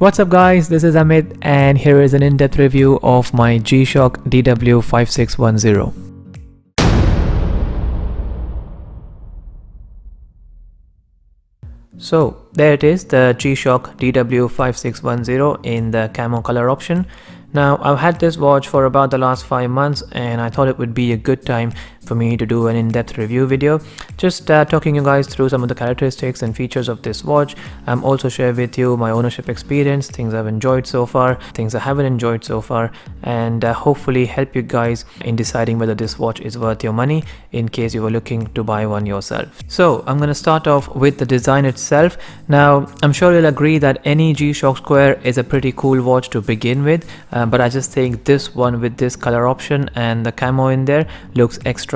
What's up guys, this is Amit and here is an in-depth review of my G-Shock DW-5610. So there it is, the G-Shock DW-5610 in the camo color option. Now I've had this watch for about the last 5 months and I thought it would be a good time for me to do an in-depth review video, just talking you guys through some of the characteristics and features of this watch. I'm also share with you my ownership experience, things I've enjoyed so far, things I haven't enjoyed so far, and hopefully help you guys in deciding whether this watch is worth your money in case you were looking to buy one yourself. So I'm going to start off with the design itself. Now I'm sure you'll agree that any G-Shock Square is a pretty cool watch to begin with, but I just think this one with this color option and the camo in there looks extra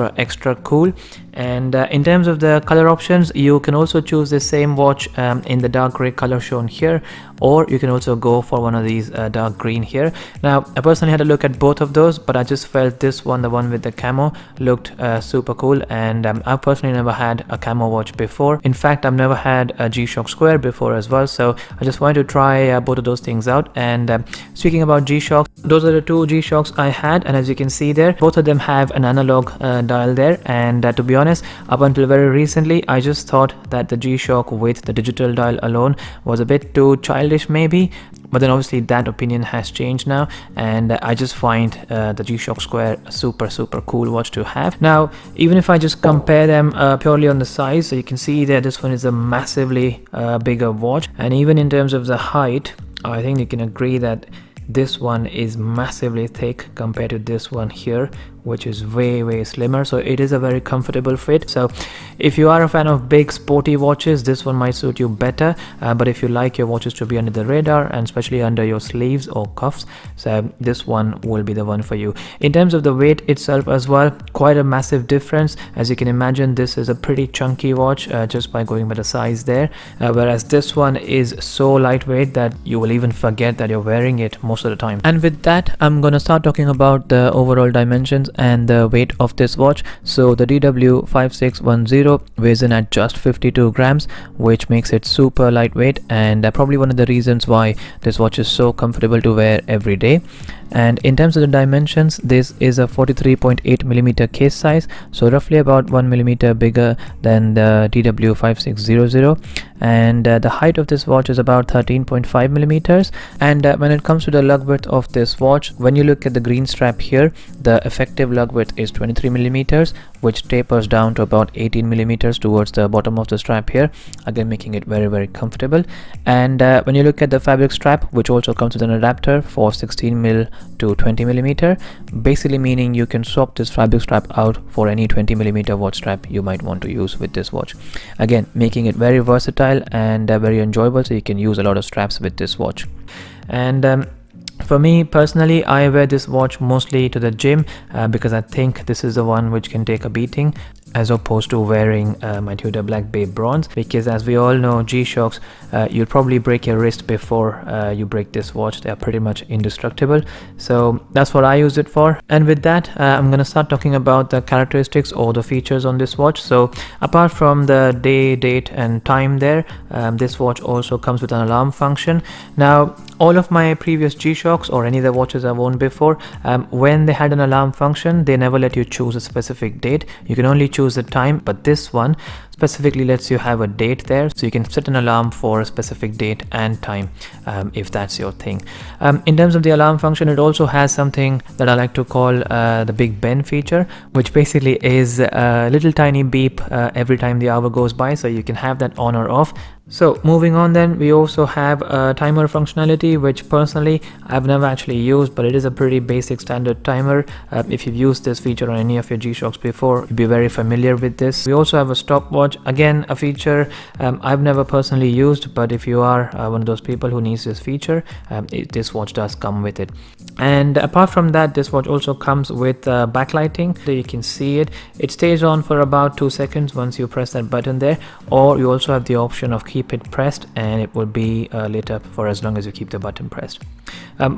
cool. And in terms of the color options, you can also choose the same watch in the dark gray color shown here, or you can also go for one of these dark green here. Now I personally had a look at both of those, but I just felt this one, the one with the camo, looked super cool. And I've personally never had a camo watch before. In fact, I've never had a G-Shock Square before as well, so I just wanted to try both of those things out. And speaking about G-Shocks, those are the two G-Shocks I had, and as you can see there, both of them have an analog dial there. And to be honest, up until very recently, I just thought that the G-Shock with the digital dial alone was a bit too childish maybe, but then obviously that opinion has changed now, and I just find the G-Shock Square a super cool watch to have. Now even if I just compare them purely on the size, so you can see that this one is a massively bigger watch, and even in terms of the height, I think you can agree that this one is massively thick compared to this one here, which is way slimmer. So it is a very comfortable fit. So if you are a fan of big sporty watches, this one might suit you better, but if you like your watches to be under the radar and especially under your sleeves or cuffs, so this one will be the one for you. In terms of the weight itself as well, quite a massive difference. As you can imagine, this is a pretty chunky watch just by going by the size there, whereas this one is so lightweight that you will even forget that you're wearing it most of the time. And with that, I'm gonna start talking about the overall dimensions and the weight of this watch. So the DW-5610 weighs in at just 52 grams, which makes it super lightweight, and probably one of the reasons why this watch is so comfortable to wear every day. And in terms of the dimensions, this is a 43.8mm case size, so roughly about 1mm bigger than the DW-5600, and the height of this watch is about 13.5mm. And when it comes to the lug width of this watch, when you look at the green strap here, the effective lug width is 23mm, which tapers down to about 18mm towards the bottom of the strap here, again making it very comfortable. And when you look at the fabric strap, which also comes with an adapter for 16mm to 20mm, basically meaning you can swap this fabric strap out for any 20mm watch strap you might want to use with this watch, again making it very versatile and very enjoyable, so you can use a lot of straps with this watch. And for me personally, I wear this watch mostly to the gym because I think this is the one which can take a beating, as opposed to wearing my Tudor Black Bay Bronze, because as we all know, G-Shocks, you'll probably break your wrist before you break this watch. They are pretty much indestructible, so that's what I use it for. And with that, I'm gonna start talking about the characteristics or the features on this watch. So apart from the day, date and time there, this watch also comes with an alarm function. Now all of my previous G-Shocks or any of the watches I've owned before, when they had an alarm function, they never let you choose a specific date. You can only choose the time, but this one specifically lets you have a date there, so you can set an alarm for a specific date and time if that's your thing. In terms of the alarm function, it also has something that I like to call the Big Ben feature, which basically is a little tiny beep every time the hour goes by, so you can have that on or off. So moving on then, we also have a timer functionality, which personally I've never actually used, but it is a pretty basic standard timer. If you've used this feature on any of your G-Shocks before, you'll be very familiar with this. We also have a stopwatch, again a feature I've never personally used, but if you are one of those people who needs this feature, this watch does come with it. And apart from that, this watch also comes with backlighting, so you can see it. It stays on for about 2 seconds once you press that button there, or you also have the option of keep it pressed and it will be lit up for as long as you keep the button pressed.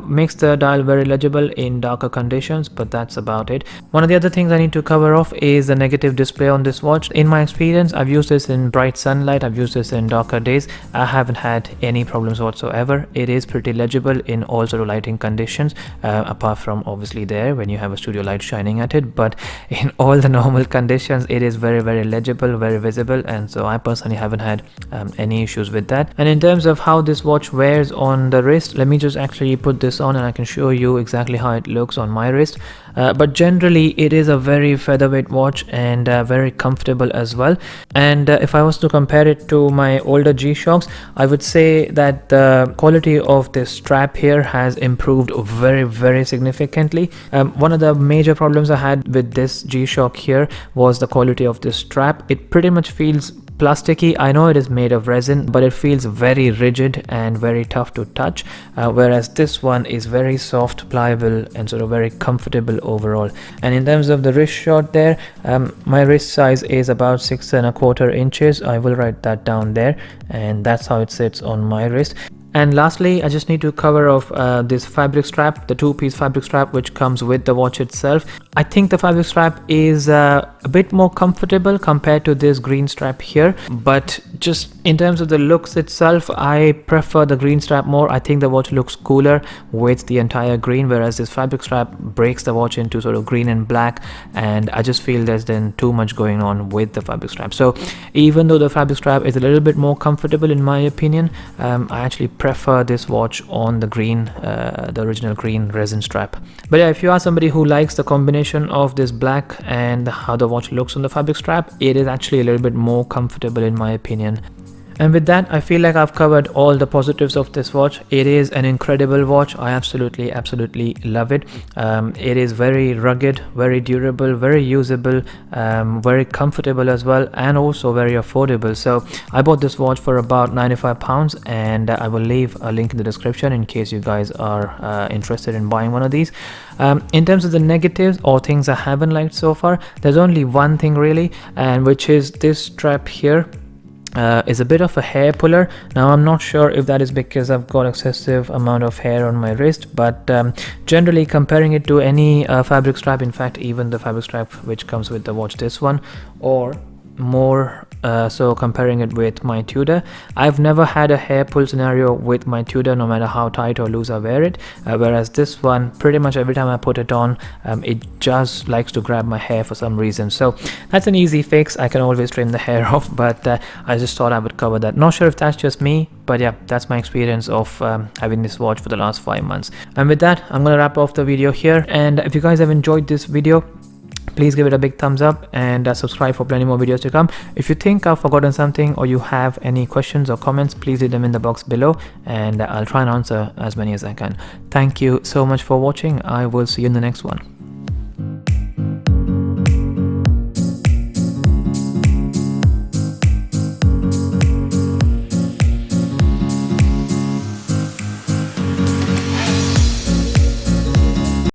Makes the dial very legible in darker conditions, but that's about it. One of the other things I need to cover off is the negative display on this watch. In my experience, I've used this in bright sunlight, I've used this in darker days. I haven't had any problems whatsoever. It is pretty legible in all sort of lighting conditions, apart from obviously there when you have a studio light shining at it, but in all the normal conditions it is very, very legible, very visible, and so I personally haven't had any issues with that. And in terms of how this watch wears on the wrist, let me just actually put this on and I can show you exactly how it looks on my wrist. But generally it is a very featherweight watch and very comfortable as well. And if I was to compare it to my older G-Shocks, I would say that the quality of this strap here has improved very, very significantly. One of the major problems I had with this G-Shock here was the quality of this strap. It pretty much feels plasticky. I know it is made of resin, but it feels very rigid and very tough to touch, whereas this one is very soft, pliable, and sort of very comfortable overall. And in terms of the wrist shot there, my wrist size is about 6¼ inches. I will write that down there, and that's how it sits on my wrist. And lastly, I just need to cover off this fabric strap, the 2-piece fabric strap which comes with the watch itself. I think the fabric strap is a bit more comfortable compared to this green strap here, but just in terms of the looks itself, I prefer the green strap more. I think the watch looks cooler with the entire green, whereas this fabric strap breaks the watch into sort of green and black, and I just feel there's then too much going on with the fabric strap. So even though the fabric strap is a little bit more comfortable in my opinion, I actually prefer this watch on the green, the original green resin strap. But yeah, if you are somebody who likes the combination of this black and how the watch looks on the fabric strap, it is actually a little bit more comfortable in my opinion. And with that, I feel like I've covered all the positives of this watch. It is an incredible watch. I absolutely love it. It is very rugged, very durable, very usable, very comfortable as well, and also very affordable. So I bought this watch for about £95, and I will leave a link in the description in case you guys are interested in buying one of these. In terms of the negatives or things I haven't liked so far, there's only one thing really, and which is this strap here. Is a bit of a hair puller. Now I'm not sure if that is because I've got excessive amount of hair on my wrist, but generally comparing it to any fabric strap, in fact even the fabric strap which comes with the watch, this one, or more so comparing it with my Tudor, I've never had a hair pull scenario with my Tudor, no matter how tight or loose I wear it, whereas this one, pretty much every time I put it on, it just likes to grab my hair for some reason. So that's an easy fix. I can always trim the hair off, but I just thought I would cover that. Not sure if that's just me, but yeah, that's my experience of having this watch for the last 5 months. And with that, I'm gonna wrap off the video here, and if you guys have enjoyed this video, please give it a big thumbs up and subscribe for plenty more videos to come. If you think I've forgotten something or you have any questions or comments, please leave them in the box below, and I'll try and answer as many as I can. Thank you so much for watching. I will see you in the next one.